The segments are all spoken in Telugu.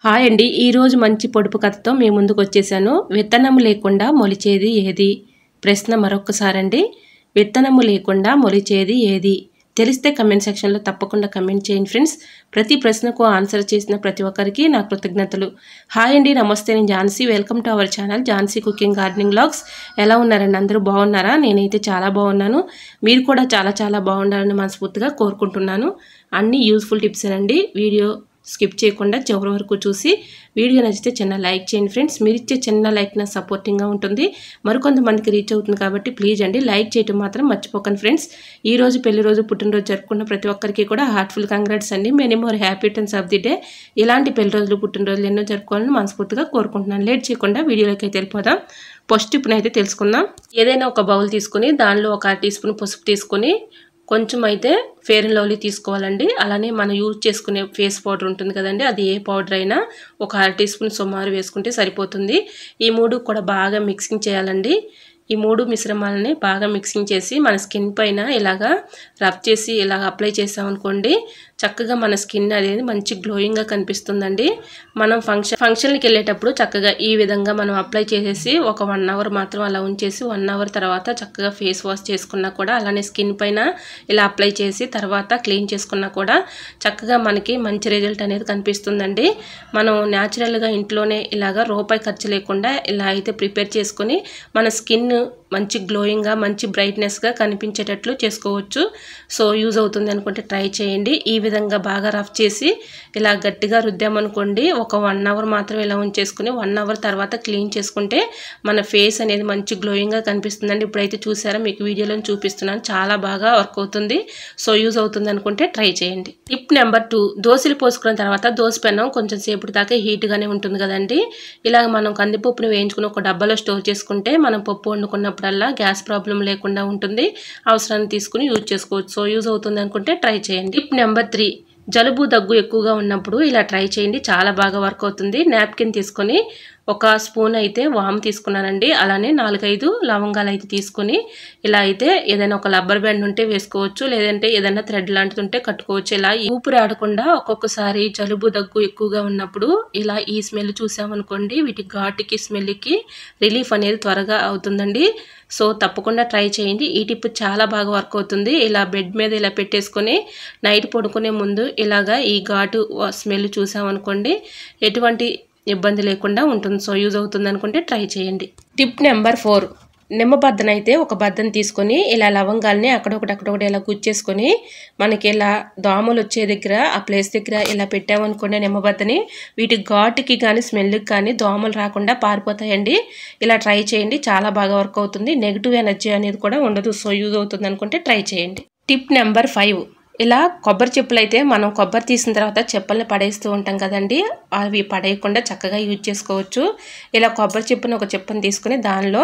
హాయ్ అండి. ఈరోజు మంచి పొడుపు కథతో మీ ముందుకు వచ్చేసాను. విత్తనము లేకుండా మొలిచేది ఏది? ప్రశ్న మరొకసారండి. విత్తనము లేకుండా మొలిచేది ఏది? తెలిస్తే కమెంట్ సెక్షన్లో తప్పకుండా కమెంట్ చేయండి ఫ్రెండ్స్. ప్రతి ప్రశ్నకు ఆన్సర్ చేసిన ప్రతి ఒక్కరికి నా కృతజ్ఞతలు. హాయ్ అండి, నమస్తే. నేను Jhansi. Welcome to our channel Jhansi cooking gardening vlogs. ఎలా ఉన్నారండి? అందరూ బాగున్నారా? నేనైతే చాలా బాగున్నాను. మీరు కూడా చాలా బాగుండాలని మనస్ఫూర్తిగా కోరుకుంటున్నాను. అన్ని యూస్ఫుల్ టిప్స్ అండి. వీడియో స్కిప్ చేయకుండా చివరి వరకు చూసి వీడియో నచ్చితే చిన్న లైక్ చేయండి ఫ్రెండ్స్. మీరు ఇచ్చే చిన్న లైక్ నా సపోర్టింగ్గా ఉంటుంది, మరికొంతమందికి రీచ్ అవుతుంది కాబట్టి ప్లీజ్ అండి లైక్ చేయడం మాత్రం మర్చిపోకండి ఫ్రెండ్స్. ఈ రోజు పెళ్లి రోజు, పుట్టినరోజు జరుపుకున్న ప్రతి ఒక్కరికి కూడా హార్ట్ఫుల్ కంగ్రాట్స్ అండి. Many more happy returns of the day. ఇలాంటి పెళ్లి రోజులు, పుట్టినరోజులు ఎన్నో జరుపుకోవాలని మనస్ఫూర్తిగా కోరుకుంటున్నాను. లేట్ చేయకుండా వీడియోలోకి అయితే వెళ్ళిపోదాం. ఫస్ట్ టిప్ని తెలుసుకుందాం. ఏదైనా ఒక బౌల్ తీసుకుని దానిలో ఒక 1 టీ స్పూన్ పసుపు తీసుకొని కొంచెం అయితే ఫెయిర్ అండ్ లవ్లీ తీసుకోవాలండి. అలానే మనం యూజ్ చేసుకునే ఫేస్ పౌడర్ ఉంటుంది కదండి, అది ఏ పౌడర్ అయినా ఒక 1/2 టీ స్పూన్ సుమారు వేసుకుంటే సరిపోతుంది. ఈ 3 కూడా బాగా మిక్సింగ్ చేయాలండి. ఈ 3 మిశ్రమాలని బాగా మిక్సింగ్ చేసి మన స్కిన్ పైన ఇలాగా రబ్ చేసి ఇలాగ అప్లై చేసామనుకోండి, చక్కగా మన స్కిన్ అనేది మంచి గ్లోయింగ్గా కనిపిస్తుందండి. మనం ఫంక్షన్కి వెళ్ళేటప్పుడు చక్కగా ఈ విధంగా మనం అప్లై చేసేసి ఒక 1 అవర్ మాత్రం అలా ఉంచేసి 1 అవర్ తర్వాత చక్కగా ఫేస్ వాష్ చేసుకున్నా కూడా, అలానే స్కిన్ పైన ఇలా అప్లై చేసి తర్వాత క్లీన్ చేసుకున్నా కూడా చక్కగా మనకి మంచి రిజల్ట్ అనేది కనిపిస్తుందండి. మనం న్యాచురల్గా ఇంట్లోనే ఇలాగా రూపాయి ఖర్చు లేకుండా ఇలా అయితే ప్రిపేర్ చేసుకొని మన స్కిన్ మంచి గ్లోయింగ్గా, మంచి బ్రైట్నెస్గా కనిపించేటట్లు చేసుకోవచ్చు. సో యూజ్ అవుతుంది అనుకుంటే ట్రై చేయండి. ఈ విధంగా బాగా రఫ్ చేసి ఇలా గట్టిగా రుద్దామనుకోండి, ఒక 1 అవర్ మాత్రం ఇలా ఉంచేసుకుని 1 అవర్ తర్వాత క్లీన్ చేసుకుంటే మన ఫేస్ అనేది మంచి గ్లోయింగ్గా కనిపిస్తుందండి. ఇప్పుడైతే చూసారా, మీకు వీడియోలో చూపిస్తున్నాను, చాలా బాగా వర్క్ అవుతుంది. సో యూజ్ అవుతుంది అనుకుంటే ట్రై చేయండి. టిప్ నెంబర్ 2, దోశలు పోసుకున్న తర్వాత దోశ పెనం కొంచెం సేపటి దాకా హీట్గానే ఉంటుంది కదండి. ఇలా మనం కందిపప్పును వేయించుకుని ఒక డబ్బాలో స్టోర్ చేసుకుంటే మనం పప్పు వండుకున్నప్పుడల్లా గ్యాస్ ప్రాబ్లం లేకుండా ఉంటుంది. అవసరాన్ని తీసుకుని యూజ్ చేసుకోవచ్చు. సో యూజ్ అవుతుంది అనుకుంటే ట్రై చేయండి. టిప్ నెంబర్ 3, జలుబు దగ్గు ఎక్కువగా ఉన్నప్పుడు ఇలా ట్రై చేయండి, చాలా బాగా వర్క్ అవుతుంది. నాప్కిన్ తీసుకొని ఒక స్పూన్ అయితే వాము తీసుకున్నానండి. అలానే 4-5 లవంగాలు అయితే తీసుకుని ఇలా అయితే ఏదైనా ఒక రబ్బర్ బ్యాండ్ ఉంటే వేసుకోవచ్చు, లేదంటే ఏదైనా థ్రెడ్ లాంటిది ఉంటే కట్టుకోవచ్చు. ఇలా ఊపిరి ఆడకుండా ఒక్కొక్కసారి జలుబు దగ్గు ఎక్కువగా ఉన్నప్పుడు ఇలా ఈ స్మెల్ చూసామనుకోండి, వీటి ఘాటుకి స్మెల్కి రిలీఫ్ అనేది త్వరగా అవుతుందండి. సో తప్పకుండా ట్రై చేయండి. ఈ టిప్ చాలా బాగా వర్క్ అవుతుంది. ఇలా బెడ్ మీద ఇలా పెట్టేసుకొని నైట్ పడుకునే ముందు ఇలాగా ఈ ఘాటు స్మెల్ చూసామనుకోండి, ఎటువంటి ఇబ్బంది లేకుండా ఉంటుంది. సో యూజ్ అవుతుంది అనుకుంటే ట్రై చేయండి. టిప్ నెంబర్ 4, నిమ్మ బద్దన అయితే ఒక బద్దను తీసుకొని ఇలా లవంగాల్ని అక్కడొకటి ఇలా గుచ్చేసుకొని మనకి ఇలా దోమలు వచ్చే దగ్గర ఆ ప్లేస్ దగ్గర ఇలా పెట్టామనుకోండి నిమ్మ బద్దని, వీటి ఘాటుకి కానీ స్మెల్కి కానీ దోమలు రాకుండా పారిపోతాయండి. ఇలా ట్రై చేయండి, చాలా బాగా వర్క్ అవుతుంది. నెగిటివ్ ఎనర్జీ అనేది కూడా ఉండదు. సో యూజ్ అవుతుంది అనుకుంటే ట్రై చేయండి. టిప్ నెంబర్ 5, ఇలా కొబ్బరి చెప్పులు అయితే మనం కొబ్బరి తీసిన తర్వాత చెప్పుల్ని పడేస్తూ ఉంటాం కదండి, అవి పడేయకుండా చక్కగా యూజ్ చేసుకోవచ్చు. ఇలా కొబ్బరి చెప్పును ఒక చెప్పును తీసుకుని దానిలో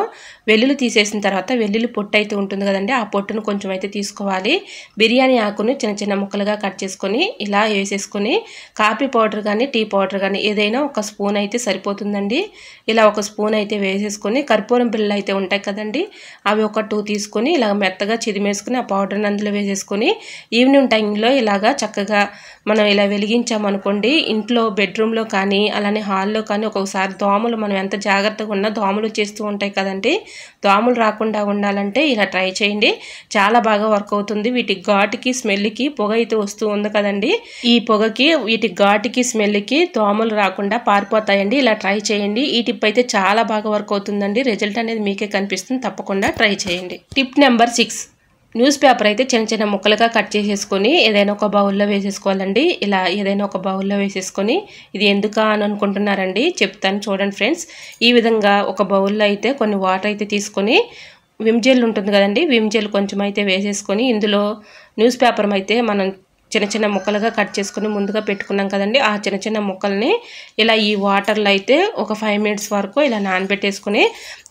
వెల్లుల్లి తీసేసిన తర్వాత వెల్లుల్లి పొట్టు అయితే ఉంటుంది కదండి, ఆ పొట్టును కొంచెం అయితే తీసుకోవాలి. బిర్యానీ ఆకును చిన్న ముక్కలుగా కట్ చేసుకొని ఇలా వేసేసుకొని కాఫీ పౌడర్ కానీ టీ పౌడర్ కానీ ఏదైనా ఒక స్పూన్ అయితే సరిపోతుందండి. ఇలా ఒక స్పూన్ అయితే వేసేసుకొని కర్పూరం బిళ్ళలు అయితే ఉంటాయి కదండి, అవి ఒక 2 తీసుకొని ఇలా మెత్తగా చిదిమేసుకుని ఆ పౌడర్ని అందులో వేసేసుకొని ఈవినింగ్ టైంలో ఇలాగా చక్కగా మనం ఇలా వెలిగించామనుకోండి, ఇంట్లో బెడ్రూమ్లో కానీ అలానే హాల్లో కానీ ఒక్కొక్కసారి దోమలు, మనం ఎంత జాగ్రత్తగా ఉన్నా దోమలు చేస్తూ ఉంటాయి కదండి, దోమలు రాకుండా ఉండాలంటే ఇలా ట్రై చేయండి, చాలా బాగా వర్క్ అవుతుంది. వీటి ఘాటుకి స్మెల్కి పొగ అయితే వస్తూ ఉంది కదండి, ఈ పొగకి వీటి ఘాటుకి స్మెల్కి దోమలు రాకుండా పారిపోతాయండి. ఇలా ట్రై చేయండి. ఈ టిప్ అయితే చాలా బాగా వర్క్ అవుతుందండి. రిజల్ట్ అనేది మీకే కనిపిస్తుంది. తప్పకుండా ట్రై చేయండి. టిప్ నెంబర్ 6, న్యూస్ పేపర్ అయితే చిన్న ముక్కలుగా కట్ చేసేసుకొని ఏదైనా ఒక బౌల్లో వేసేసుకోవాలండి. ఇలా ఏదైనా ఒక బౌల్లో వేసేసుకొని, ఇది ఎందుకా అని అనుకుంటున్నారండి, చెప్తాను చూడండి ఫ్రెండ్స్. ఈ విధంగా ఒక బౌల్లో అయితే కొన్ని వాటర్ అయితే తీసుకొని విమ్ జెల్ ఉంటుంది కదండి, విమ్ జెల్ కొంచెం అయితే వేసేసుకొని ఇందులో న్యూస్ పేపర్ అయితే మనం చిన్న ముక్కలుగా కట్ చేసుకుని ముందుగా పెట్టుకున్నాం కదండి, ఆ చిన్న ముక్కల్ని ఇలా ఈ వాటర్లో అయితే ఒక 5 మినిట్స్ వరకు ఇలా నానబెట్టేసుకుని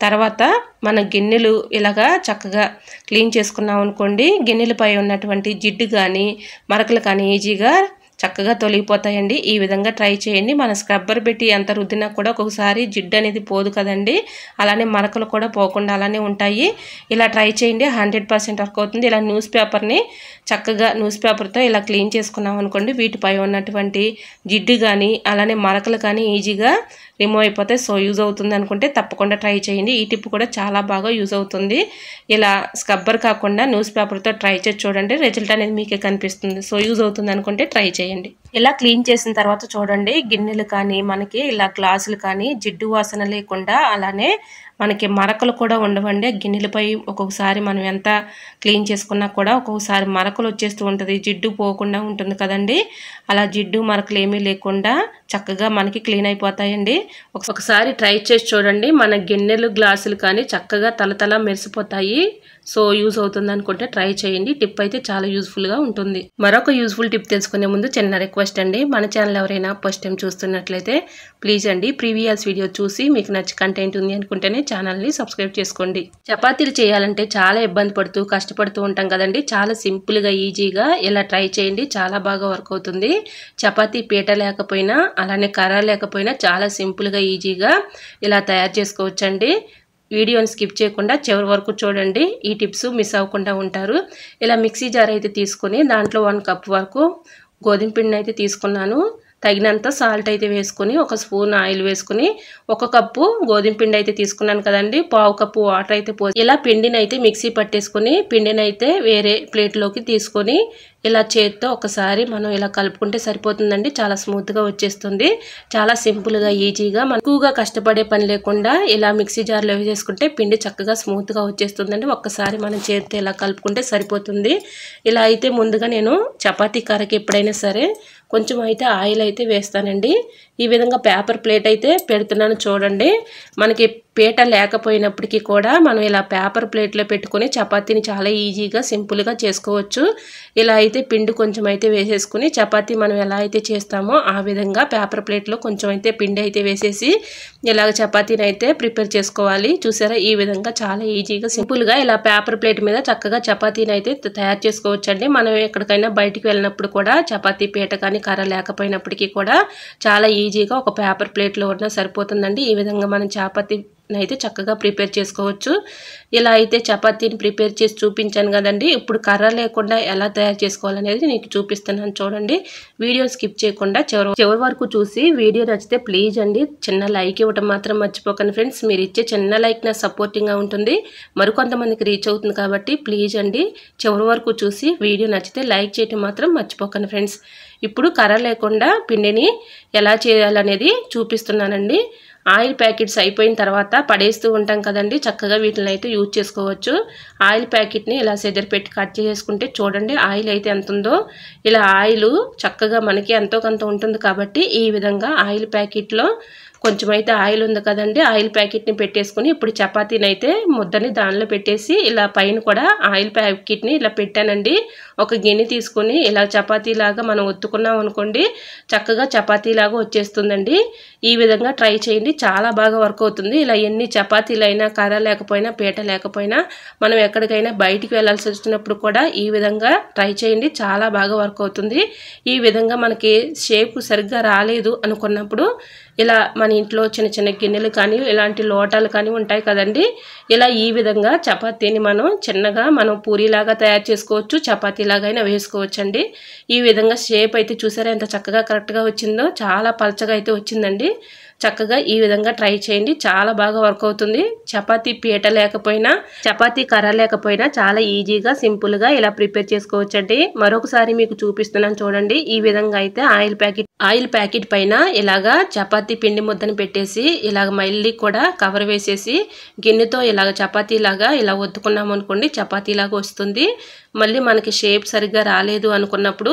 తర్వాత మన గిన్నెలు ఇలాగా చక్కగా క్లీన్ చేసుకున్నాం అనుకోండి, గిన్నెలపై ఉన్నటువంటి జిడ్డు కానీ మరకలు కానీ ఈజీగా చక్కగా తొలగిపోతాయండి. ఈ విధంగా ట్రై చేయండి. మన స్క్రబ్బర్ పెట్టి ఎంత రుద్దినా కూడా ఒక్కొక్కసారి జిడ్డు అనేది పోదు కదండి, అలానే మరకలు కూడా పోకుండా అలానే ఉంటాయి. ఇలా ట్రై చేయండి, 100% వర్క్ అవుతుంది. ఇలా న్యూస్ పేపర్ని చక్కగా న్యూస్ పేపర్తో ఇలా క్లీన్ చేసుకున్నాం అనుకోండి, వీటిపై ఉన్నటువంటి జిడ్డు కానీ అలానే మరకలు కానీ ఈజీగా రిమూవ్ అయిపోతాయి. సో యూజ్ అవుతుంది అనుకుంటే తప్పకుండా ట్రై చేయండి. ఈ టిప్ కూడా చాలా బాగా యూజ్ అవుతుంది. ఇలా స్క్రబ్బర్ కాకుండా న్యూస్ పేపర్తో ట్రై చేసి చూడండి, రిజల్ట్ అనేది మీకే కనిపిస్తుంది. సో యూజ్ అవుతుంది అనుకుంటే ట్రై చేయండి. ఇలా క్లీన్ చేసిన తర్వాత చూడండి, గిన్నెలు కానీ మనకి ఇలా గ్లాసులు కానీ జిడ్డు వాసన లేకుండా అలానే మనకి మరకలు కూడా ఉండవండి. గిన్నెలపై ఒక్కొక్కసారి మనం ఎంత క్లీన్ చేసుకున్నా కూడా ఒక్కొక్కసారి మరకలు వచ్చేస్తూ ఉంటుంది, జిడ్డు పోకుండా ఉంటుంది కదండి. అలా జిడ్డు మరకలు ఏమీ లేకుండా చక్కగా మనకి క్లీన్ అయిపోతాయండి. ఒకసారి ట్రై చేసి చూడండి, మన గిన్నెలు గ్లాసులు కానీ చక్కగా తలతల మెరిసిపోతాయి. సో యూజ్ అవుతుంది అనుకుంటే ట్రై చేయండి. టిప్ అయితే చాలా యూజ్ఫుల్గా ఉంటుంది. మరొక యూజ్ఫుల్ టిప్ తెలుసుకునే ముందు చిన్న రిక్వెస్ట్ అండి, మన ఛానల్ ఎవరైనా ఫస్ట్ టైం చూస్తున్నట్లయితే ప్లీజ్ అండి ప్రీవియస్ వీడియో చూసి మీకు నచ్చి కంటెంట్ ఉంది అనుకుంటేనే ఛానల్ని సబ్స్క్రైబ్ చేసుకోండి. చపాతీలు చేయాలంటే చాలా ఇబ్బంది పడుతూ కష్టపడుతూ ఉంటాం కదండి, చాలా సింపుల్గా ఈజీగా ఇలా ట్రై చేయండి, చాలా బాగా వర్క్ అవుతుంది. చపాతీ పీట లేకపోయినా అలానే కర్ర లేకపోయినా చాలా సింపుల్గా ఈజీగా ఇలా తయారు చేసుకోవచ్చండి. వీడియోని స్కిప్ చేయకుండా చివరి వరకు చూడండి, ఈ టిప్స్ మిస్ అవ్వకుండా ఉంటారు. ఇలా మిక్సీ జార్ అయితే తీసుకొని దాంట్లో 1 కప్ వరకు గోధుమ పిండిని అయితే తీసుకున్నాను. తగినంత సాల్ట్ అయితే వేసుకొని, 1 స్పూన్ ఆయిల్ వేసుకుని, 1 కప్పు గోధుమ పిండి అయితే తీసుకున్నాను కదండి, 1/2 కప్పు వాటర్ అయితే పోసి ఇలా పిండిని అయితే మిక్సీ పట్టేసుకొని పిండిని అయితే వేరే ప్లేట్లోకి తీసుకొని ఇలా చేత్తో ఒకసారి మనం ఇలా కలుపుకుంటే సరిపోతుందండి. చాలా స్మూత్గా వచ్చేస్తుంది. చాలా సింపుల్గా ఈజీగా మనం ఎక్కువగా కష్టపడే పని లేకుండా ఇలా మిక్సీ జార్లో వేసేసుకుంటే పిండి చక్కగా స్మూత్గా వచ్చేస్తుందండి. ఒక్కసారి మనం చేత్తో ఇలా కలుపుకుంటే సరిపోతుంది. ఇలా అయితే ముందుగా నేను చపాతీ కర్రకి ఎప్పుడైనా సరే కొంచెం అయితే ఆయిల్ అయితే వేస్తానండి. ఈ విధంగా పేపర్ ప్లేట్ అయితే పెడుతున్నాను చూడండి. మనకి పీట లేకపోయినప్పటికీ కూడా మనం ఇలా పేపర్ ప్లేట్లో పెట్టుకొని చపాతీని చాలా ఈజీగా సింపుల్గా చేసుకోవచ్చు. ఇలా అయితే పిండి కొంచెం అయితే వేసేసుకుని చపాతీ మనం ఎలా అయితే చేస్తామో ఆ విధంగా పేపర్ ప్లేట్లో కొంచెం అయితే పిండి అయితే వేసేసి ఇలాగ చపాతీని అయితే ప్రిపేర్ చేసుకోవాలి. చూసారా, ఈ విధంగా చాలా ఈజీగా సింపుల్గా ఇలా పేపర్ ప్లేట్ మీద చక్కగా చపాతీని అయితే తయారు చేసుకోవచ్చండి. మనం ఎక్కడికైనా బయటికి వెళ్ళినప్పుడు కూడా చపాతీ పీట కానీ కర్ర లేకపోయినప్పటికీ కూడా చాలా ఈజీగా ఒక పేపర్ ప్లేట్లో ఉన్నా సరిపోతుందండి. ఈ విధంగా మనం చపాతీ అయితే చక్కగా ప్రిపేర్ చేసుకోవచ్చు. ఇలా అయితే చపాతీని ప్రిపేర్ చేసి చూపించాను కదండి, ఇప్పుడు కర్ర లేకుండా ఎలా తయారు చేసుకోవాలనేది నీకు చూపిస్తున్నాను చూడండి. వీడియో స్కిప్ చేయకుండా చివరి వరకు చూసి వీడియో నచ్చితే ప్లీజ్ అండి చిన్న లైక్ ఇవ్వడం మాత్రం మర్చిపోకండి ఫ్రెండ్స్. మీరు ఇచ్చే చిన్న లైక్ నా సపోర్టింగ్గా ఉంటుంది, మరికొంతమందికి రీచ్ అవుతుంది కాబట్టి ప్లీజ్ అండి చివరి వరకు చూసి వీడియో నచ్చితే లైక్ చేయడం మాత్రం మర్చిపోకండి ఫ్రెండ్స్. ఇప్పుడు కర్ర లేకుండా పిండిని ఎలా చేయాలనేది చూపిస్తున్నానండి. ఆయిల్ ప్యాకెట్స్ అయిపోయిన తర్వాత పడేస్తూ ఉంటాం కదండి, చక్కగా వీటిని అయితే యూజ్ చేసుకోవచ్చు. ఆయిల్ ప్యాకెట్ని ఇలా సెదర్ పెట్టి కట్ చేసుకుంటే చూడండి ఆయిల్ అయితే ఎంత ఉందో. ఇలా ఆయిల్ చక్కగా మనకి ఎంతో కొంత ఉంటుంది కాబట్టి ఈ విధంగా ఆయిల్ ప్యాకెట్లో కొంచెం అయితే ఆయిల్ ఉంది కదండి, ఆయిల్ ప్యాకెట్ని పెట్టేసుకుని ఇప్పుడు చపాతీని అయితే ముద్దని దానిలో పెట్టేసి ఇలా పైన కూడా ఆయిల్ ప్యాకెట్ని ఇలా పెట్టానండి. ఒక గిన్నె తీసుకొని ఇలా చపాతీలాగా మనం ఒత్తుకున్నాం అనుకోండి, చక్కగా చపాతీలాగా వచ్చేస్తుందండి. ఈ విధంగా ట్రై చేయండి, చాలా బాగా వర్క్ అవుతుంది. ఇలా ఎన్ని చపాతీలు అయినా కర్ర లేకపోయినా పీట లేకపోయినా మనం ఎక్కడికైనా బయటికి వెళ్ళాల్సి వచ్చినప్పుడు కూడా ఈ విధంగా ట్రై చేయండి, చాలా బాగా వర్క్ అవుతుంది. ఈ విధంగా మనకి షేప్ సరిగ్గా రాలేదు అనుకున్నప్పుడు ఇలా మన ఇంట్లో చిన్న చిన్న గిన్నెలు కానీ ఇలాంటి లోటాలు కానీ ఉంటాయి కదండి, ఇలా ఈ విధంగా చపాతీని మనం చిన్నగా మనం పూరీలాగా తయారు చేసుకోవచ్చు, చపాతీలాగా అయినా వేసుకోవచ్చు అండి. ఈ విధంగా షేప్ అయితే చూసారా ఎంత చక్కగా కరెక్ట్గా వచ్చిందో, చాలా పలచగా అయితే వచ్చిందండి. చక్కగా ఈ విధంగా ట్రై చేయండి, చాలా బాగా వర్క్ అవుతుంది. చపాతీ పీట లేకపోయినా చపాతీ కర్ర లేకపోయినా చాలా ఈజీగా సింపుల్గా ఇలా ప్రిపేర్ చేసుకోవచ్చండి. మరొకసారి మీకు చూపిస్తున్నాను చూడండి. ఈ విధంగా అయితే ఆయిల్ ప్యాకెట్ పైన ఇలాగా చపాతీ పిండి ముద్దను పెట్టేసి ఇలాగ మళ్ళీ కూడా కవర్ వేసేసి గిన్నెతో ఇలాగ చపాతీలాగా ఇలా ఒత్తుకున్నాం అనుకోండి, చపాతీలాగా వస్తుంది. మళ్ళీ మనకి షేప్ సరిగ్గా రాలేదు అనుకున్నప్పుడు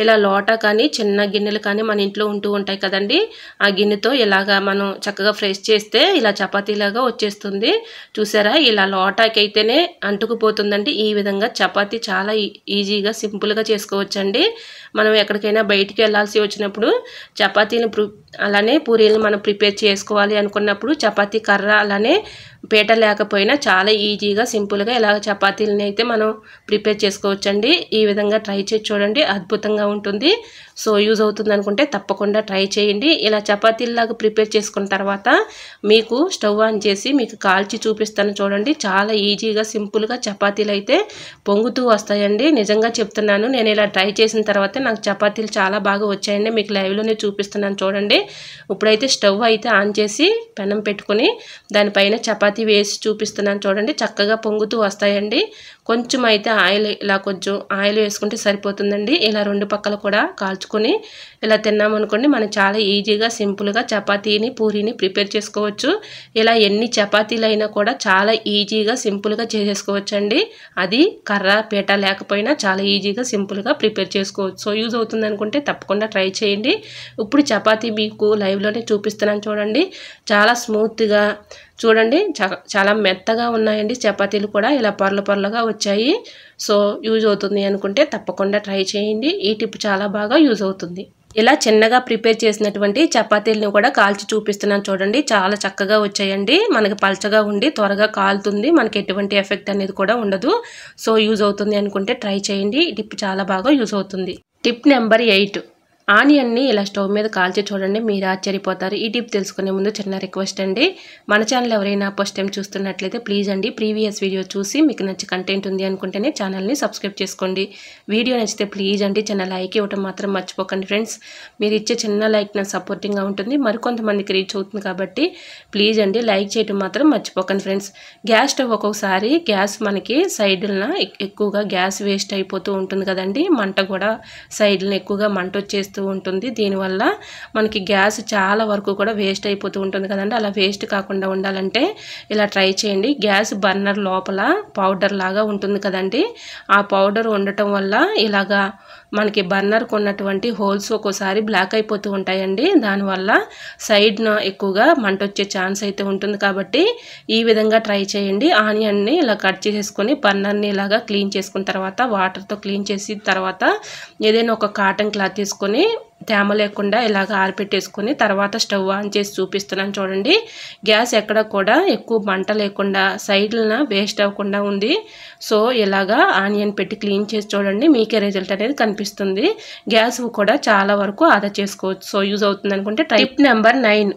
ఇలా లోటా కానీ చిన్న గిన్నెలు కానీ మన ఇంట్లో ఉంటూ ఉంటాయి కదండి, ఆ గిన్నెతో ఇలాగా మనం చక్కగా ఫ్రెష్ చేస్తే ఇలా చపాతీలాగా వచ్చేస్తుంది. చూసారా, ఇలా లోటాకి అయితేనే అంటుకుపోతుందండి. ఈ విధంగా చపాతీ చాలా ఈజీగా సింపుల్గా చేసుకోవచ్చండి. మనం ఎక్కడికైనా బయటికి వెళ్ళాల్సి వచ్చినప్పుడు చపాతీని అలానే పూరీలను మనం ప్రిపేర్ చేసుకోవాలి అనుకున్నప్పుడు చపాతీ కర్ర అలానే పీట లేకపోయినా చాలా ఈజీగా సింపుల్గా ఇలా చపాతీలని అయితే మనం ప్రిపేర్ చేసుకోవచ్చండి. ఈ విధంగా ట్రై చేసి చూడండి, అద్భుతంగా ఉంటుంది. సో యూజ్ అవుతుంది అనుకుంటే తప్పకుండా ట్రై చేయండి. ఇలా చపాతీలాగా ప్రిపేర్ చేసుకున్న తర్వాత మీకు స్టవ్ ఆన్ చేసి మీకు కాల్చి చూపిస్తాను చూడండి. చాలా ఈజీగా సింపుల్గా చపాతీలు అయితే పొంగుతూ వస్తాయండి. నిజంగా చెప్తున్నాను, నేను ఇలా ట్రై చేసిన తర్వాత నాకు చపాతీలు చాలా బాగా వచ్చాయండి. మీకు లైవ్లోనే చూపిస్తున్నాను చూడండి. ఇప్పుడైతే స్టవ్ అయితే ఆన్ చేసి పెనం పెట్టుకొని దానిపైన చపాతీ వేసి చూపిస్తున్నాను చూడండి. చక్కగా పొంగుతూ వస్తాయండి. కొంచెం అయితే ఆయిల్, ఇలా కొంచెం ఆయిల్ వేసుకుంటే సరిపోతుందండి. ఇలా రెండు పక్కల కూడా కాల్చుకొని ఇలా తిన్నామనుకోండి మనం చాలా ఈజీగా సింపుల్గా చపాతీని పూరీని ప్రిపేర్ చేసుకోవచ్చు. ఇలా ఎన్ని చపాతీలు అయినా కూడా చాలా ఈజీగా సింపుల్గా చేసేసుకోవచ్చు అండి. అది కర్ర పీట లేకపోయినా చాలా ఈజీగా సింపుల్గా ప్రిపేర్ చేసుకోవచ్చు. సో యూజ్ అవుతుంది అనుకుంటే తప్పకుండా ట్రై చేయండి. ఇప్పుడు చపాతీ మీకు లైవ్లోనే చూపిస్తున్నాను చూడండి. చాలా స్మూత్గా చూడండి, చాలా మెత్తగా ఉన్నాయండి చపాతీలు కూడా ఇలా పొరలు పొరలుగా వచ్చాయి. సో యూజ్ అవుతుంది అనుకుంటే తప్పకుండా ట్రై చేయండి. ఈ టిప్ చాలా బాగా యూజ్ అవుతుంది. ఇలా చిన్నగా ప్రిపేర్ చేసినటువంటి చపాతీలను కూడా కాల్చి చూపిస్తున్నాను చూడండి. చాలా చక్కగా వచ్చాయండి. మనకి పల్చగా ఉండి త్వరగా కాలుతుంది. మనకి ఎటువంటి ఎఫెక్ట్ అనేది కూడా ఉండదు. సో యూజ్ అవుతుంది అనుకుంటే ట్రై చేయండి. ఈ టిప్ చాలా బాగా యూజ్ అవుతుంది. టిప్ నెంబర్ 8, ఆనియన్ని ఇలా స్టవ్ మీద కాల్చి చూడండి, మీరు ఆశ్చర్యపోతారు. ఈ టిప్ తెలుసుకునే ముందు చిన్న రిక్వెస్ట్ అండి, మన ఛానల్ ఎవరైనా ఫస్ట్ టైం చూస్తున్నట్లయితే ప్లీజ్ అండి ప్రీవియస్ వీడియో చూసి మీకు నచ్చి కంటెంట్ ఉంది అనుకుంటేనే ఛానల్ని సబ్స్క్రైబ్ చేసుకోండి. వీడియో నచ్చితే ప్లీజ్ అండి చిన్న లైక్ ఇవ్వడం మాత్రం మర్చిపోకండి ఫ్రెండ్స్. మీరు ఇచ్చే చిన్న లైక్ నాకు సపోర్టింగ్గా ఉంటుంది, మరికొంతమందికి రీచ్ అవుతుంది కాబట్టి ప్లీజ్ అండి లైక్ చేయడం మాత్రం మర్చిపోకండి ఫ్రెండ్స్. గ్యాస్ స్టవ్ ఒక్కొక్కసారి గ్యాస్ మనకి సైడ్న ఎక్కువగా గ్యాస్ వేస్ట్ అయిపోతూ ఉంటుంది కదండి. మంట కూడా సైడ్లను ఎక్కువగా మంట వచ్చేస్తూ ఉంటుంది. దీనివల్ల మనకి గ్యాస్ చాలా వరకు కూడా వేస్ట్ అయిపోతూ ఉంటుంది కదండి. అలా వేస్ట్ కాకుండా ఉండాలంటే ఇలా ట్రై చేయండి. గ్యాస్ బర్నర్ లోపల పౌడర్ లాగా ఉంటుంది కదండి. ఆ పౌడర్ ఉండటం వల్ల ఇలాగా మనకి బర్నర్కు ఉన్నటువంటి హోల్స్ ఒక్కోసారి బ్లాక్ అయిపోతూ ఉంటాయండి. దానివల్ల సైడ్న ఎక్కువగా మంట వచ్చే ఛాన్స్ అయితే ఉంటుంది కాబట్టి ఈ విధంగా ట్రై చేయండి. ఆనియన్ని ఇలా కట్ చేసేసుకొని బర్నర్ని ఇలాగా క్లీన్ చేసుకున్న తర్వాత వాటర్తో క్లీన్ చేసిన తర్వాత ఏదైనా ఒక కాటన్ క్లాత్ తీసుకొని తేమ లేకుండా ఇలాగ ఆరిపెట్టేసుకొని తర్వాత స్టవ్ ఆన్ చేసి చూపిస్తున్నాను చూడండి. గ్యాస్ ఎక్కడ కూడా ఎక్కువ మంట లేకుండా సైడ్లన వేస్ట్ అవ్వకుండా ఉంది. సో ఇలాగా ఆనియన్ పెట్టి క్లీన్ చేసి చూడండి, మీకే రిజల్ట్ అనేది కనిపిస్తుంది. గ్యాస్ కూడా చాలా వరకు ఆదా చేసుకోవచ్చు. సో యూజ్ అవుతుంది అనుకుంటే టిప్ నెంబర్ 9,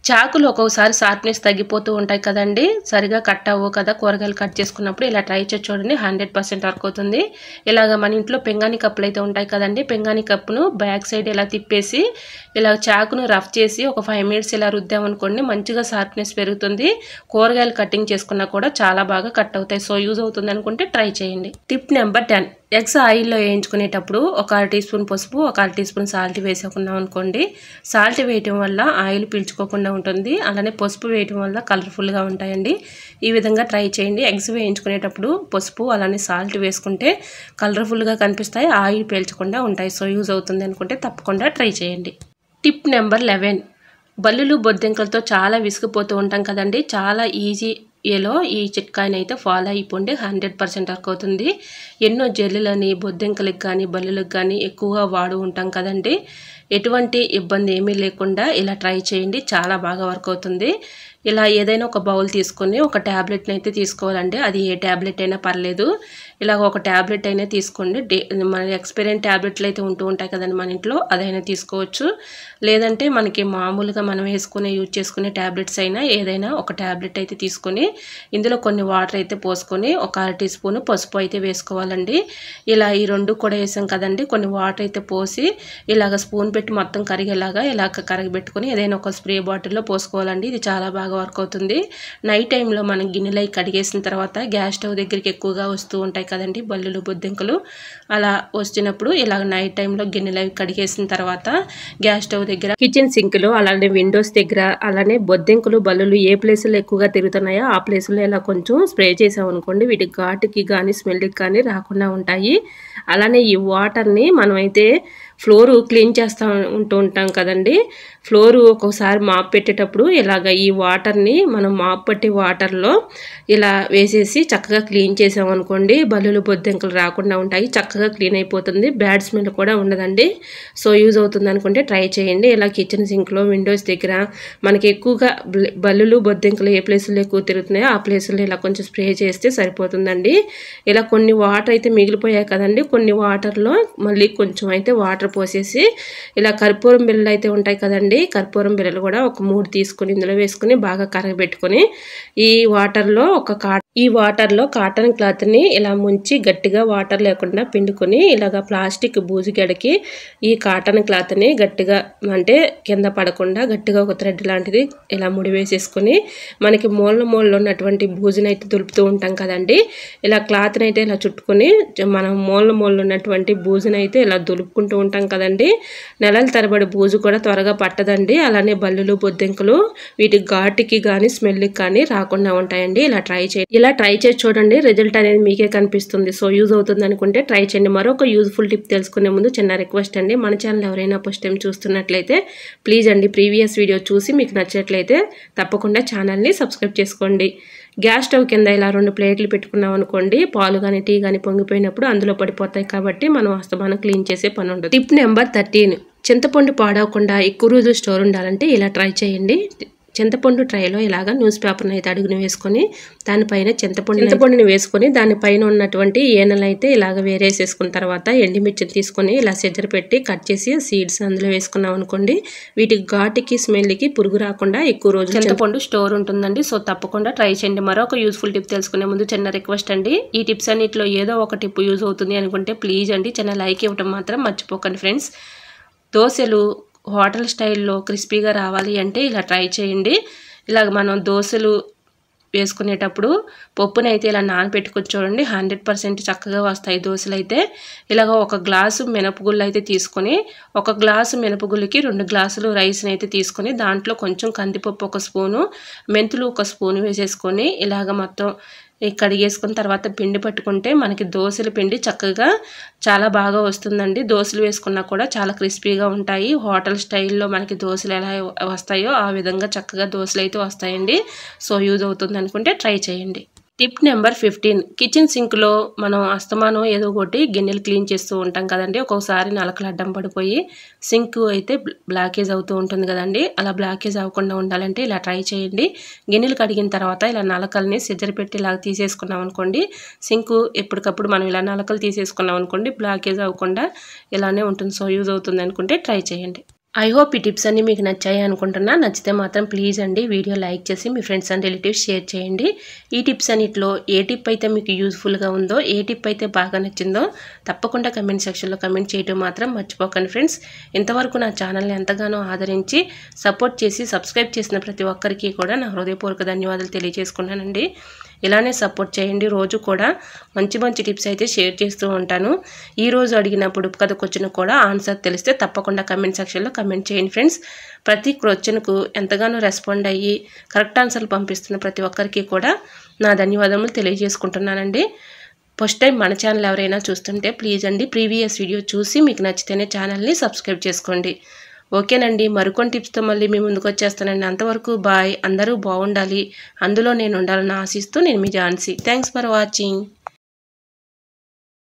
చాకులు ఒక్కొక్కసారి షార్ప్నెస్ తగ్గిపోతూ ఉంటాయి కదండి, సరిగా కట్ అవ్వవు కదా కూరగాయలు కట్ చేసుకున్నప్పుడు. ఇలా ట్రై చేసి చూడండి, 100% వర్క్ అవుతుంది. ఇలాగ మన ఇంట్లో పెంగాని కప్పులు అయితే ఉంటాయి కదండి, పెంగాని కప్పును బ్యాక్ సైడ్ ఇలా తిప్పేసి ఇలా చాకును రఫ్ చేసి ఒక 5 minutes ఇలా రుద్దామనుకోండి మంచిగా షార్ప్నెస్ పెరుగుతుంది. కూరగాయలు కటింగ్ చేసుకున్నా కూడా చాలా బాగా కట్ అవుతాయి. సో యూజ్ అవుతుంది అనుకుంటే ట్రై చేయండి. టిప్ నెంబర్ 10, ఎగ్స్ ఆయిల్లో వేయించుకునేటప్పుడు ఒక 1 టీ స్పూన్ పసుపు, ఒక 1 టీ స్పూన్ సాల్ట్ వేసుకున్నాం అనుకోండి. సాల్ట్ వేయటం వల్ల ఆయిల్ పీల్చుకోకుండా ఉంటుంది, అలానే పసుపు వేయటం వల్ల కలర్ఫుల్గా ఉంటాయండి. ఈ విధంగా ట్రై చేయండి. ఎగ్స్ వేయించుకునేటప్పుడు పసుపు అలానే సాల్ట్ వేసుకుంటే కలర్ఫుల్గా కనిపిస్తాయి, ఆయిల్ పీల్చకుండా ఉంటాయి. సో యూజ్ అవుతుంది అనుకుంటే తప్పకుండా ట్రై చేయండి. టిప్ నెంబర్ 11, బల్లులు బొద్దింకలతో చాలా విసిగిపోతూ ఉంటాం కదండి. చాలా ఈజీ ఏలో ఈ చిట్కాని అయితే ఫాలో అయిపోండి, 100% వర్క్ అవుతుంది. ఎన్నో జల్లులని బొద్దింకలకు కానీ బల్లులకు కానీ ఎక్కువగా వాడు ఉంటాం కదండి. ఎటువంటి ఇబ్బంది ఏమీ లేకుండా ఇలా ట్రై చేయండి, చాలా బాగా వర్క్ అవుతుంది. ఇలా ఏదైనా ఒక బౌల్ తీసుకొని ఒక ట్యాబ్లెట్ని అయితే తీసుకోవాలండి. అది ఏ ట్యాబ్లెట్ అయినా పర్లేదు, ఇలా ఒక ట్యాబ్లెట్ అయినా తీసుకోండి. మన ఎక్స్పైరీ ట్యాబ్లెట్లు అయితే ఉంటూ ఉంటాయి కదండి మన ఇంట్లో, అదైనా తీసుకోవచ్చు. లేదంటే మనకి మామూలుగా మనం యూజ్ చేసుకునే ట్యాబ్లెట్స్ అయినా ఏదైనా ఒక ట్యాబ్లెట్ అయితే తీసుకొని ఇందులో కొన్ని వాటర్ అయితే పోసుకొని ఒక 1 టీ స్పూన్ పసుపు అయితే వేసుకోవాలండి. ఇలా ఈ రెండు కూడా వేసాం కదండి, కొన్ని వాటర్ అయితే పోసి ఇలాగ స్పూన్ పెట్టి మొత్తం కరిగేలాగా ఇలాగ కరగబెట్టుకొని ఏదైనా ఒక స్ప్రే బాటిల్లో పోసుకోవాలండి. ఇది చాలా బాగా వర్క్ అవుతుంది. నైట్ టైంలో మనం గిన్నెలు కడిగేసిన తర్వాత గ్యాస్ స్టవ్ దగ్గరికి ఎక్కువగా వస్తూ ఉంటాయి కదండి బల్లులు బొద్దింకలు. అలా వచ్చినప్పుడు ఇలాగ నైట్ టైంలో గిన్నెలు కడిగేసిన తర్వాత గ్యాస్ స్టవ్ దగ్గర, కిచెన్ సింక్లో, అలానే విండోస్ దగ్గర, అలానే బొద్దింకలు బల్లులు ఏ ప్లేసులో ఎక్కువగా తిరుగుతున్నాయో ఆ ప్లేసులో ఇలా కొంచెం స్ప్రే చేసామనుకోండి వీటి ఘాటుకి కానీ స్మెల్కి కానీ రాకుండా ఉంటాయి. అలానే ఈ వాటర్ని మనమైతే ఫ్లోర్ క్లీన్ చేస్తూ ఉంటాం కదండి, ఫ్లోర్ ఒక్కొక్కసారి మాప్ పెట్టేటప్పుడు ఇలాగ ఈ వాటర్ని మనం మాప్ పట్టే వాటర్లో ఇలా వేసేసి చక్కగా క్లీన్ చేసామనుకోండి బల్లులు బొద్దింకలు రాకుండా ఉంటాయి, చక్కగా క్లీన్ అయిపోతుంది, బ్యాడ్ స్మెల్ కూడా ఉండదండి. సో యూజ్ అవుతుంది అనుకుంటే ట్రై చేయండి. ఇలా కిచెన్ సింక్లో విండోస్ దగ్గర మనకి ఎక్కువగా బల్లులు బొద్దింకలు ఏ ప్లేసుల్లో ఎక్కువ తిరుగుతున్నాయో ఆ ప్లేసుల్లో ఇలా కొంచెం స్ప్రే చేస్తే సరిపోతుందండి. ఇలా కొన్ని వాటర్ అయితే మిగిలిపోయాయి కదండి, కొన్ని వాటర్లో మళ్ళీ కొంచెం అయితే వాటర్ పోసేసి ఇలా కర్పూరం బిళ్ళలు అయితే ఉంటాయి కదండి, కర్పూరం బిళ్ళలు కూడా ఒక 3 తీసుకుని ఇందులో వేసుకుని బాగా కరగబెట్టుకొని ఈ వాటర్లో కాటన్ క్లాత్ని ఇలా ముంచి గట్టిగా వాటర్ లేకుండా పిండుకొని ఇలాగ ప్లాస్టిక్ బూజు గడికి ఈ కాటన్ క్లాత్ని గట్టిగా అంటే కింద పడకుండా గట్టిగా ఒక థ్రెడ్ లాంటిది ఇలా ముడి వేసేసుకొని మనకి మూలలో ఉన్నటువంటి బూజుని అయితే దులుపుతూ ఉంటాం కదండి, ఇలా క్లాత్ని అయితే ఇలా చుట్టుకొని మనం మూలలో ఉన్నటువంటి బూజుని అయితే ఇలా దులుపుకుంటూ ఉంటాం కదండి. నెలల తరబడి బూజు కూడా త్వరగా పట్టదండి. అలానే బల్లులు బొద్దింకలు వీటి ఘాటుకి కానీ స్మెల్కి కానీ రాకుండా ఉంటాయండి. ఇలా ట్రై చేసి చూడండి, రిజల్ట్ అనేది మీకే కనిపిస్తుంది. సో యూజ్ అవుతుంది అనుకుంటే ట్రై చేయండి. మరొక యూజ్ఫుల్ టిప్ తెలుసుకునే ముందు చిన్న రిక్వెస్ట్ అండి, మన ఛానల్ ఎవరైనా ఫస్ట్ టైం చూస్తున్నట్లయితే ప్లీజ్ అండి ప్రీవియస్ వీడియో చూసి మీకు నచ్చినట్లయితే తప్పకుండా ఛానల్ని సబ్స్క్రైబ్ చేసుకోండి. గ్యాస్ స్టవ్ కింద ఇలా 2 ప్లేట్లు పెట్టుకున్నాం అనుకోండి, పాలు కానీ టీ కానీ పొంగిపోయినప్పుడు అందులో పడిపోతాయి కాబట్టి మనం అస్తమానం క్లీన్ చేసే పని ఉండదు. టిప్ నెంబర్ 13, చింతపండు పాడవకుండా ఎక్కువ రోజులు స్టోర్ ఉండాలంటే ఇలా ట్రై చేయండి. చింతపండు ట్రైలో ఇలాగా న్యూస్ పేపర్ని అయితే అడుగుని వేసుకొని దానిపైన చింతపండుని వేసుకొని దానిపైన ఉన్నటువంటి ఏనలు అయితే ఇలాగ వేరేసేసుకున్న తర్వాత ఎండిమిర్చిని తీసుకొని ఇలా సెజ్జర పెట్టి కట్ చేసి సీడ్స్ అందులో వేసుకున్నాం అనుకోండి, వీటి ఘాటుకి స్మెల్కి పురుగు రాకుండా ఎక్కువ రోజులు చింతపండు స్టోర్ ఉంటుందండి. సో తప్పకుండా ట్రై చేయండి. మరొక యూస్ఫుల్ టిప్ తెలుసుకునే ముందు చిన్న రిక్వెస్ట్ అండి, ఈ టిప్స్ అన్నింటిలో ఏదో ఒక టిప్ యూజ్ అవుతుంది అనుకుంటే ప్లీజ్ అండి చిన్న లైక్ ఇవ్వడం మాత్రం మర్చిపోకండి ఫ్రెండ్స్. దోశలు హోటల్ స్టైల్లో క్రిస్పీగా రావాలి అంటే ఇలా ట్రై చేయండి. ఇలాగ మనం దోశలు వేసుకునేటప్పుడు పప్పుని అయితే ఇలా నానబెట్టుకొని చూడండి, 100% చక్కగా వస్తాయి దోశలు అయితే. ఇలాగ 1 గ్లాసు మినపగుళ్ళు అయితే తీసుకొని 1 గ్లాసు మినపగుళ్ళకి 2 గ్లాసులు రైస్ని అయితే తీసుకొని దాంట్లో కొంచెం కందిపప్పు 1 స్పూను, మెంతులు 1 స్పూను వేసేసుకొని ఇలాగ మొత్తం కడిగేసుకున్న తర్వాత పిండి పట్టుకుంటే మనకి దోశల పిండి చక్కగా చాలా బాగా వస్తుందండి. దోశలు వేసుకున్నా కూడా చాలా క్రిస్పీగా ఉంటాయి. హోటల్ స్టైల్లో మనకి దోశలు ఎలా వస్తాయో ఆ విధంగా చక్కగా దోశలు అయితే వస్తాయండి. సో యూజ్ అవుతుంది అనుకుంటే ట్రై చేయండి. టిప్ నెంబర్ 15, కిచెన్ సింక్లో మనం అస్తమానం ఏదో ఒకటి గిన్నెలు క్లీన్ చేస్తూ ఉంటాం కదండి, ఒక్కొక్కసారి నలకలు అడ్డం పడిపోయి సింక్ అయితే బ్లాకేజ్ అవుతూ ఉంటుంది కదండి. అలా బ్లాకేజ్ అవ్వకుండా ఉండాలంటే ఇలా ట్రై చేయండి. గిన్నెలు కడిగిన తర్వాత ఇలా నలకల్ని సిజర్ పెట్టి ఇలా తీసేసుకున్నాం అనుకోండి, సింక్ ఎప్పటికప్పుడు మనం ఇలా నలకలు తీసేసుకున్నాం అనుకోండి బ్లాకేజ్ అవ్వకుండా ఇలానే ఉంటుంది. సో యూజ్ అవుతుంది అనుకుంటే ట్రై చేయండి. ఐ హోప్ ఈ టిప్స్ అన్నీ మీకు నచ్చాయి అనుకుంటున్నా. నచ్చితే మాత్రం ప్లీజ్ అండి వీడియో లైక్ చేసి మీ ఫ్రెండ్స్ అండ్ రిలేటివ్స్ షేర్ చేయండి. ఈ టిప్స్ అన్నిటిలో ఏ టిప్ అయితే మీకు యూజ్ఫుల్గా ఉందో, ఏ టిప్ అయితే బాగా నచ్చిందో తప్పకుండా కమెంట్ సెక్షన్లో కమెంట్ చేయడం మాత్రం మర్చిపోకండి ఫ్రెండ్స్. ఇంతవరకు నా ఛానల్ని ఎంతగానో ఆదరించి సపోర్ట్ చేసి సబ్స్క్రైబ్ చేసిన ప్రతి ఒక్కరికి కూడా నా హృదయపూర్వక ధన్యవాదాలు తెలియజేసుకున్నానండి. ఇలానే సపోర్ట్ చేయండి. రోజు కూడా మంచి మంచి టిప్స్ అయితే షేర్ చేస్తూ ఉంటాను. ఈరోజు అడిగిన పొడుపు కథ క్వశ్చన్ కూడా ఆన్సర్ తెలిస్తే తప్పకుండా కమెంట్ సెక్షన్లో కమెంట్ చేయండి ఫ్రెండ్స్. ప్రతి క్వశ్చన్కు ఎంతగానో రెస్పాండ్ అయ్యి కరెక్ట్ ఆన్సర్లు పంపిస్తున్న ప్రతి ఒక్కరికి కూడా నా ధన్యవాదములు తెలియజేసుకుంటున్నానండి. ఫస్ట్ టైం మన ఛానల్ ఎవరైనా చూస్తుంటే ప్లీజ్ అండి ప్రీవియస్ వీడియో చూసి మీకు నచ్చితేనే ఛానల్ని సబ్స్క్రైబ్ చేసుకోండి. ఓకేనండి, మరికొన్ని టిప్స్తో మళ్ళీ మీ ముందుకు వచ్చేస్తానండి. అంతవరకు బాయ్. అందరూ బాగుండాలి, అందులో నేను ఉండాలని ఆశిస్తూ నేను మీ ఝాన్సీ. Thanks for watching.